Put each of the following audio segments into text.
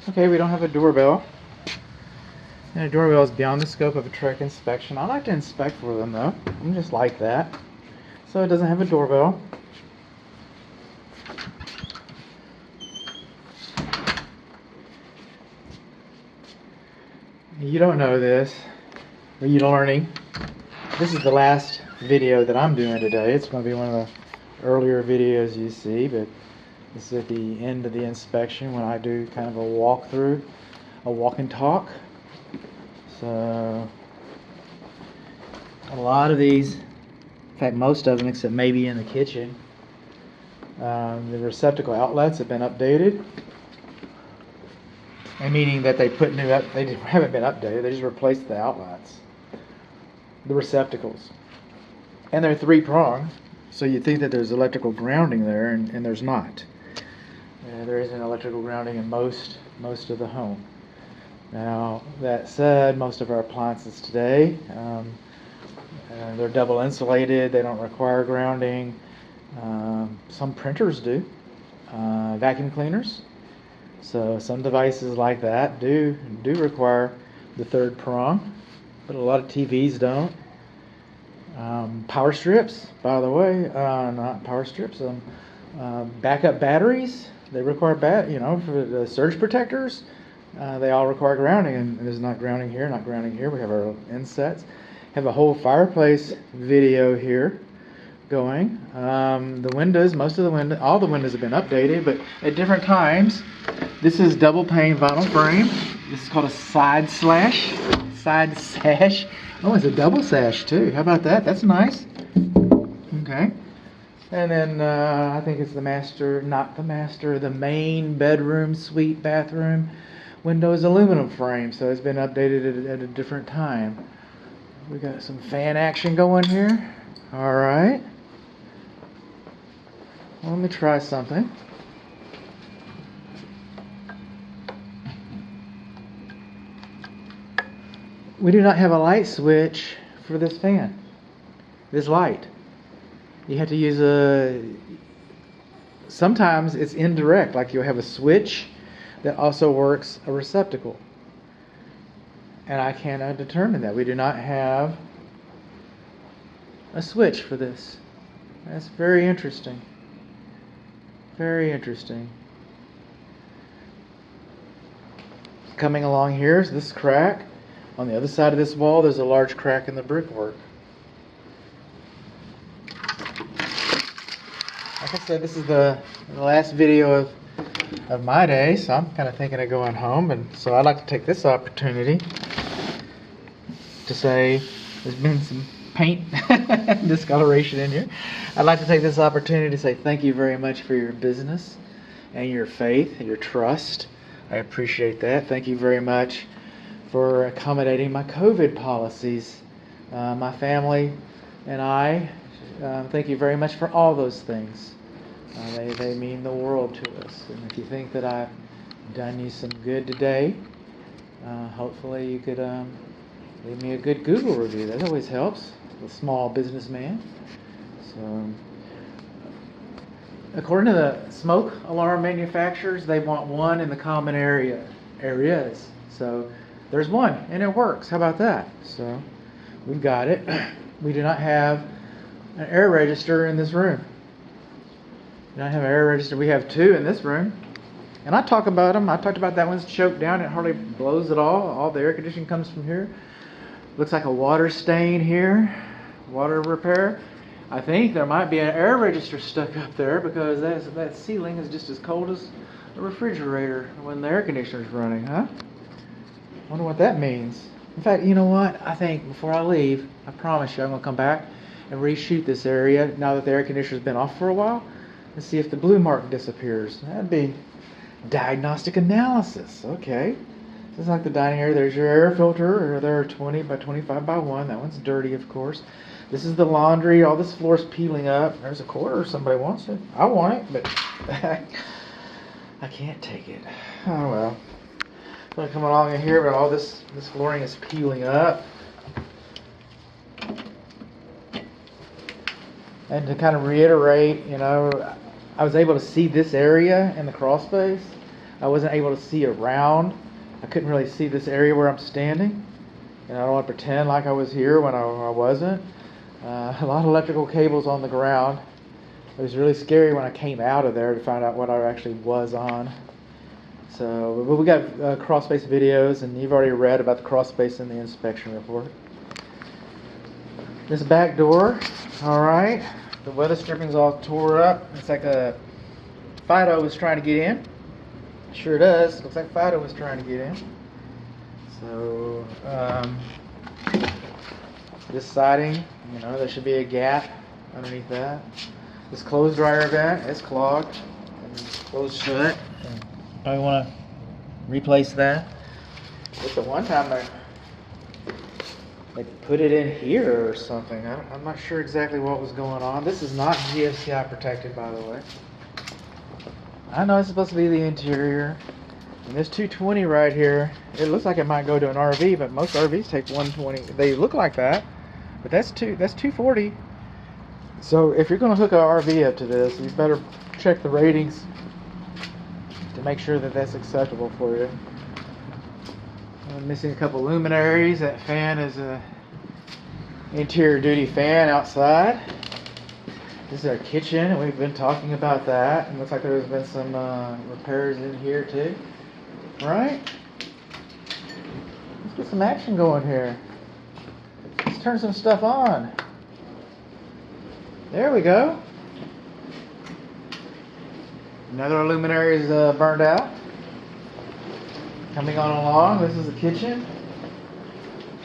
Okay, we don't have a doorbell. And a doorbell is beyond the scope of a truck inspection. I like to inspect for them though. I'm just like that. So it doesn't have a doorbell. You don't know this, or you're learning. This is the last video that I'm doing today. It's going to be one of the earlier videos you see, but this is at the end of the inspection when I do kind of a walkthrough, a walk and talk. So a lot of these, in fact most of them except maybe in the kitchen, the receptacle outlets have been updated. And meaning that they put new up, they haven't been updated, they just replaced the outlets, the receptacles. And they're 3-prong, so you'd think that there's electrical grounding there, and there's not. There isn't electrical grounding in most of the home. Now, that said, most of our appliances today, they're double insulated, they don't require grounding. Some printers do, vacuum cleaners. So some devices like that do require the 3rd prong, but a lot of TVs don't. Power strips, by the way, not power strips. Backup batteries, they require for the surge protectors, they all require grounding, and there's not grounding here, not grounding here. We have our insets. Have a whole fireplace video here going. The windows, all the windows have been updated, but at different times. This is double pane vinyl frame. This is called a side sash. Oh, it's a double sash too. How about that? That's nice. Okay. And then I think it's the main bedroom, suite, bathroom window is aluminum frame, so it's been updated at a different time. We got some fan action going here. All right. Well, let me try something. We do not have a light switch for this fan, this light. You have to use sometimes it's indirect, like you'll have a switch that also works a receptacle. And I cannot determine that. We do not have a switch for this. That's very interesting. Very interesting. Coming along here is this crack. On the other side of this wall, there's a large crack in the brickwork. Like I said, this is the last video of my day, so I'm kind of thinking of going home, and so I'd like to take this opportunity to say there's been some paint discoloration in here. I'd like to take this opportunity to say thank you very much for your business and your faith and your trust. I appreciate that. Thank you very much for accommodating my COVID policies. My family and I, thank you very much for all those things. They mean the world to us. And if you think that I've done you some good today, hopefully you could leave me a good Google review. That always helps. A small businessman. So, according to the smoke alarm manufacturers, they want one in the common areas. So there's one, and it works. How about that? So we've got it. We do not have an air register in this room. We don't have an air register. We have 2 in this room. And I talk about them. I talked about that one's choked down. It hardly blows at all. All the air conditioning comes from here. Looks like a water stain here. Water repair. I think there might be an air register stuck up there because that ceiling is just as cold as a refrigerator when the air conditioner's running, huh? Wonder what that means. In fact, you know what? I think before I leave, I promise you I'm going to come back and reshoot this area now that the air conditioner's been off for a while and see if the blue mark disappears. That'd be diagnostic analysis. Okay. This is like the dining area. There's your air filter, or there are 20 by 25 by 1. That one's dirty, of course. This is the laundry. All this floor's peeling up. There's a quarter if somebody wants it. I want it, but I can't take it. Oh well. So I'm coming along in here, but all this flooring is peeling up. And to kind of reiterate, I was able to see this area in the crawl space I wasn't able to see around. I couldn't really see this area where I'm standing, and I don't want to pretend like I was here when I wasn't. A lot of electrical cables on the ground. It was really scary when I came out of there to find out what I actually was on. So, but we got crawl space videos, and you've already read about the crawl space in the inspection report. This back door, all right. The weather stripping's all tore up. It's like a Fido was trying to get in. Sure does. Looks like Fido was trying to get in. So, this siding, there should be a gap underneath that. This clothes dryer vent, it's clogged and closed shut. I want to replace that. But the one time they put it in here or something. I'm not sure exactly what was going on. This is not GFCI protected, by the way. I know it's supposed to be the interior. And this 220 right here, it looks like it might go to an RV, but most RVs take 120. They look like that, but that's 240. So if you're going to hook an RV up to this, you better check the ratings to make sure that that's acceptable for you. I'm missing a couple luminaries. That fan is a interior duty fan outside. This is our kitchen, and we've been talking about that. And looks like there's been some repairs in here too. Right? Let's get some action going here. Let's turn some stuff on. There we go. Another luminary is burned out. Coming on along, this is the kitchen.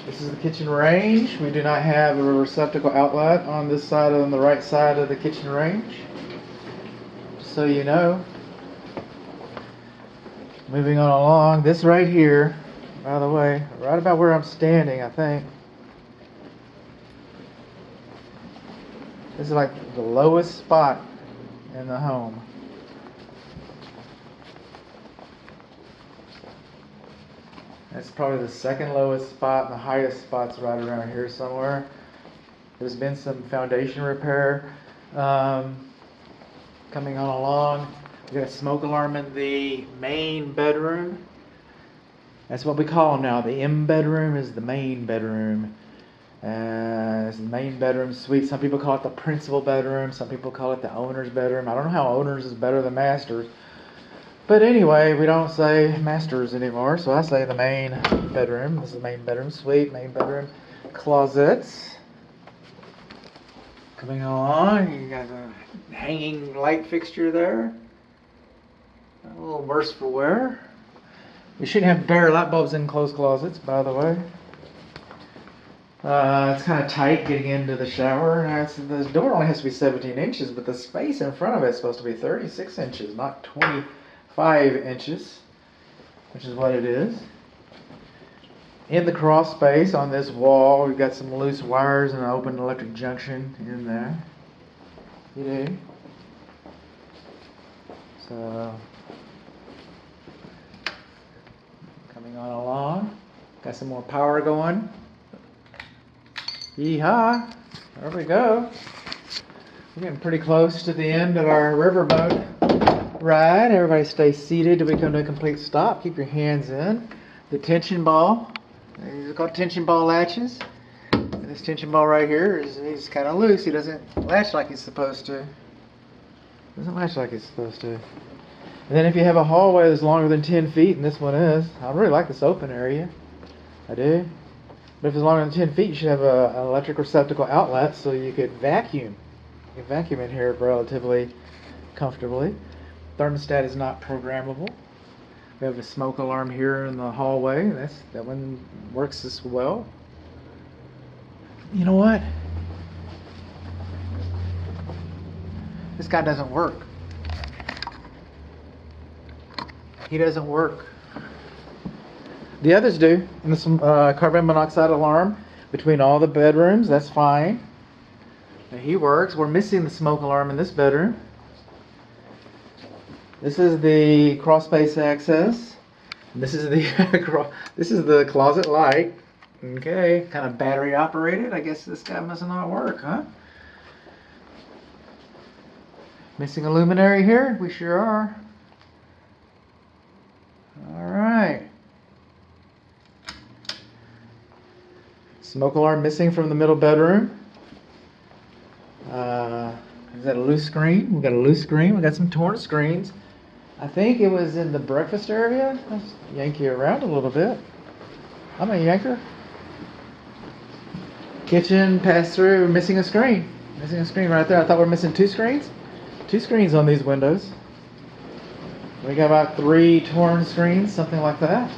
This is the kitchen range. We do not have a receptacle outlet on this side, on the right side of the kitchen range. Just so you know. Moving on along, this right here, by the way, right about where I'm standing, I think. This is like the lowest spot in the home. That's probably the second lowest spot, and the highest spot's right around here somewhere. There's been some foundation repair coming on along. We got a smoke alarm in the main bedroom. That's what we call them now. The M bedroom is the main bedroom. It's the main bedroom suite. Some people call it the principal bedroom. Some people call it the owner's bedroom. I don't know how owner's is better than master's. But anyway, we don't say masters anymore, so I say the main bedroom. This is the main bedroom suite, main bedroom closets. Coming along, you got a hanging light fixture there. A little worse for wear. You shouldn't have bare light bulbs in closed closets, by the way. It's kind of tight getting into the shower. The door only has to be 17 inches, but the space in front of it is supposed to be 36 inches, not 25 inches, which is what it is. In the crawl space on this wall, we've got some loose wires and an open electric junction in there. You do. So, coming on along, got some more power going. Yeehaw! There we go. We're getting pretty close to the end of our riverboat ride. Everybody stay seated till we come to a complete stop. Keep your hands in. The tension ball. These are called tension ball latches. And this tension ball right here he's kind of loose. He doesn't latch like he's supposed to. Doesn't latch like he's supposed to. And then if you have a hallway that's longer than 10 feet, and this one is, I really like this open area. I do. But if it's longer than 10 feet, you should have an electric receptacle outlet so you could vacuum. You can vacuum in here relatively comfortably. Thermostat is not programmable. We have a smoke alarm here in the hallway. That one works as well. You know what? This guy doesn't work. He doesn't work. The others do. And there's some carbon monoxide alarm between all the bedrooms. That's fine. And he works. We're missing the smoke alarm in this bedroom. This is the crawl space access. This is the closet light. Okay, kind of battery operated. I guess this guy must not work, huh? Missing a luminary here? We sure are. Smoke alarm missing from the middle bedroom. Is that a loose screen? We got a loose screen. We got some torn screens. I think it was in the breakfast area. Let's yank you around a little bit. I'm a yanker. Kitchen, pass through, missing a screen. Missing a screen right there. I thought we were missing 2 screens. 2 screens on these windows. We got about 3 torn screens, something like that.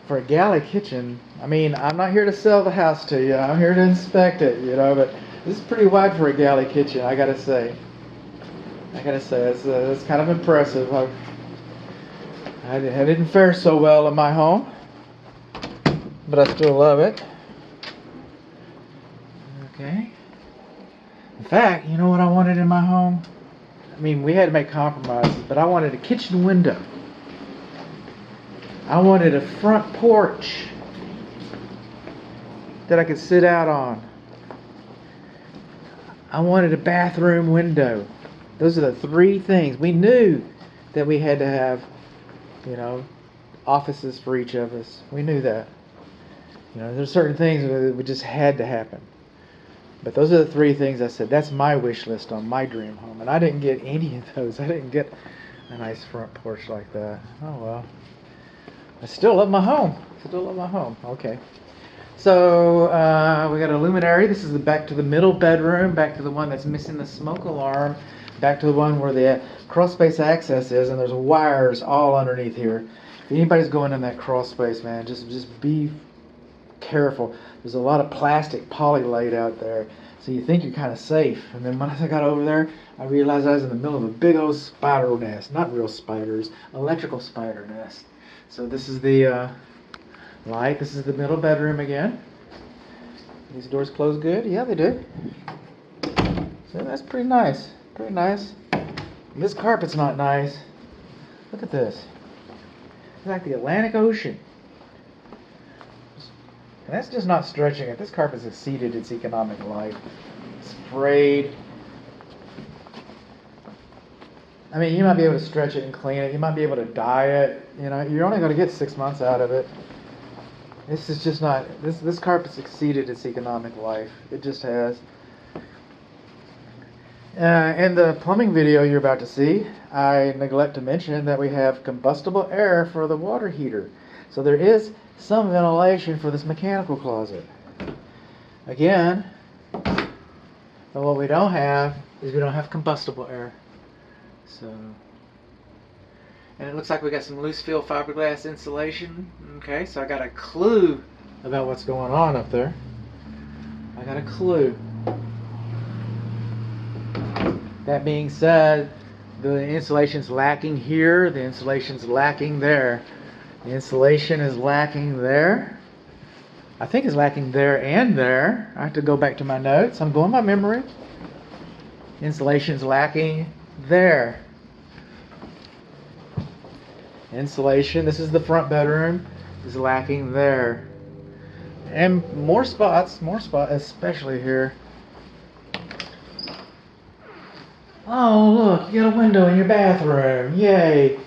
For a galley kitchen, I mean, I'm not here to sell the house to you. I'm here to inspect it, but this is pretty wide for a galley kitchen, I gotta say. It's kind of impressive. I didn't fare so well in my home, but I still love it. Okay. In fact, you know what I wanted in my home? I mean, we had to make compromises, but I wanted a kitchen window. I wanted a front porch that I could sit out on. I wanted a bathroom window. Those are the 3 things. We knew that we had to have, offices for each of us. We knew that. There's certain things that just had to happen. But those are the 3 things I said, that's my wish list on my dream home. And I didn't get any of those. I didn't get a nice front porch like that. Oh well. I still love my home. Okay. So we got a luminary. This is back to the middle bedroom, back to the one that's missing the smoke alarm, back to the one where the crawl space access is, and there's wires all underneath here. If anybody's going in that crawl space, man, just be careful. There's a lot of plastic poly laid out there, so you think you're kind of safe. And then when I got over there, I realized I was in the middle of a big old spider nest. Not real spiders, electrical spider nest. So this is the light. This is the middle bedroom again. These doors close good? Yeah, they do. So that's pretty nice. Pretty nice. This carpet's not nice. Look at this. It's like the Atlantic Ocean. And that's just not stretching it. This carpet's exceeded its economic life. Sprayed. I mean, you might be able to stretch it and clean it. You might be able to dye it. You're only going to get 6 months out of it. This is just not. This carpet's exceeded its economic life. It just has. In the plumbing video you're about to see, I neglect to mention that we have combustible air for the water heater. So there is some ventilation for this mechanical closet. Again, but what we don't have is we don't have combustible air. So, and it looks like we got some loose fill fiberglass insulation. Okay, so I got a clue about what's going on up there. I got a clue. That being said, the insulation's lacking here, the insulation's lacking there. The insulation is lacking there. I think it's lacking there and there. I have to go back to my notes. I'm going by memory. Insulation's lacking there. Insulation, this is the front bedroom, is lacking there. And more spots, especially here. Oh, look, you got a window in your bathroom. Yay.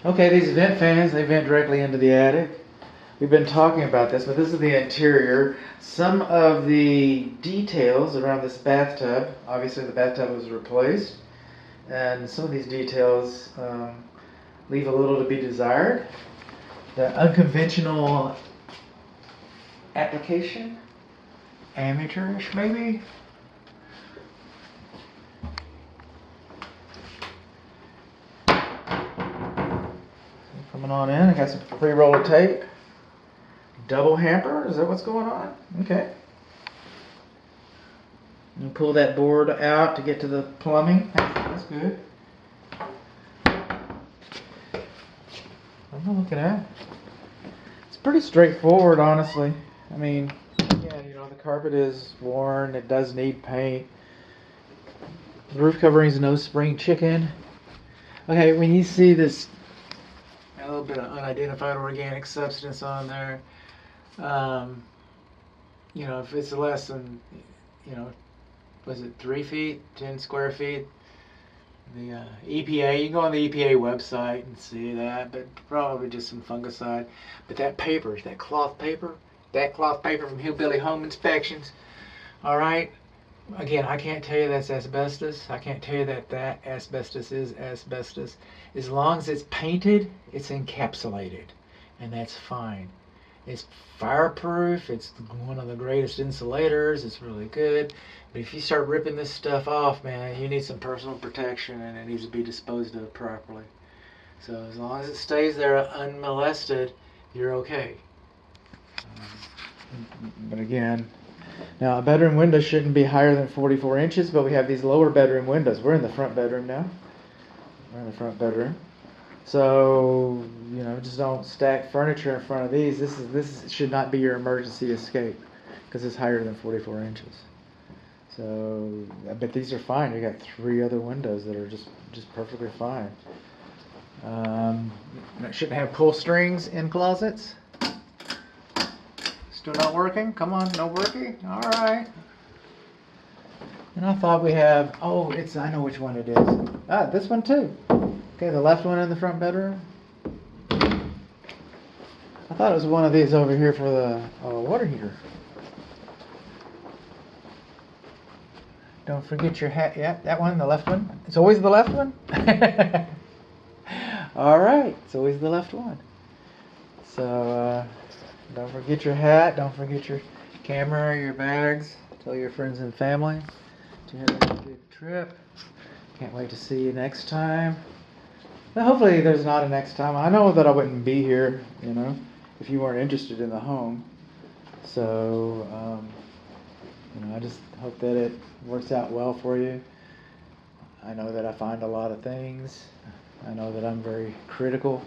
Okay, these vent fans, they vent directly into the attic. We've been talking about this, but this is the interior. Some of the details around this bathtub, obviously the bathtub was replaced, and some of these details leave a little to be desired. The unconventional application, amateurish maybe. Coming on in, I got some pre-roll of tape. Double hamper, is that what's going on? Okay. You pull that board out to get to the plumbing. That's good. What am I looking at? It's pretty straightforward, honestly. I mean, yeah, the carpet is worn. It does need paint. The roof covering is no spring chicken. Okay, when you see this, a little bit of unidentified organic substance on there, if it's less than, was it 3 feet, 10 square feet? the EPA. You can go on the EPA website and see that, but probably just some fungicide. But that paper, that cloth paper from Hillbilly Home Inspections, all right? Again, I can't tell you that's asbestos. I can't tell you that asbestos is asbestos. As long as it's painted, it's encapsulated, and that's fine. It's fireproof. It's one of the greatest insulators. It's really good. But if you start ripping this stuff off, man, you need some personal protection, and it needs to be disposed of properly. So as long as it stays there unmolested, you're okay. But again, now a bedroom window shouldn't be higher than 44 inches, but we have these lower bedroom windows. We're in the front bedroom now. We're in the front bedroom. So, you know, just don't stack furniture in front of these. This should not be your emergency escape because it's higher than 44 inches. So, but these are fine. You got 3 other windows that are just perfectly fine. It shouldn't have pull strings in closets. Still not working? Come on, no working? All right. And I thought we have, I know which one it is. Ah, this one too. Okay, the left one in the front bedroom. I thought it was one of these over here for the water heater. Don't forget your hat. Yeah, that one, the left one. It's always the left one? All right, it's always the left one. So, don't forget your hat. Don't forget your camera, your bags. Tell your friends and family to have a good trip. Can't wait to see you next time. Now, hopefully there's not a next time. I know that I wouldn't be here, you know, if you weren't interested in the home. So, you know, I just hope that it works out well for you. I know that I find a lot of things. I know that I'm very critical.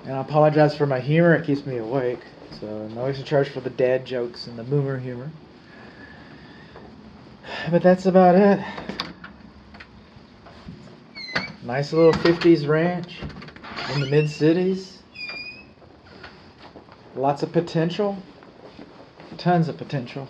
And I apologize for my humor. It keeps me awake. So no extra charge for the dad jokes and the boomer humor. But that's about it. Nice little 50's ranch in the mid-cities. Lots of potential. Tons of potential.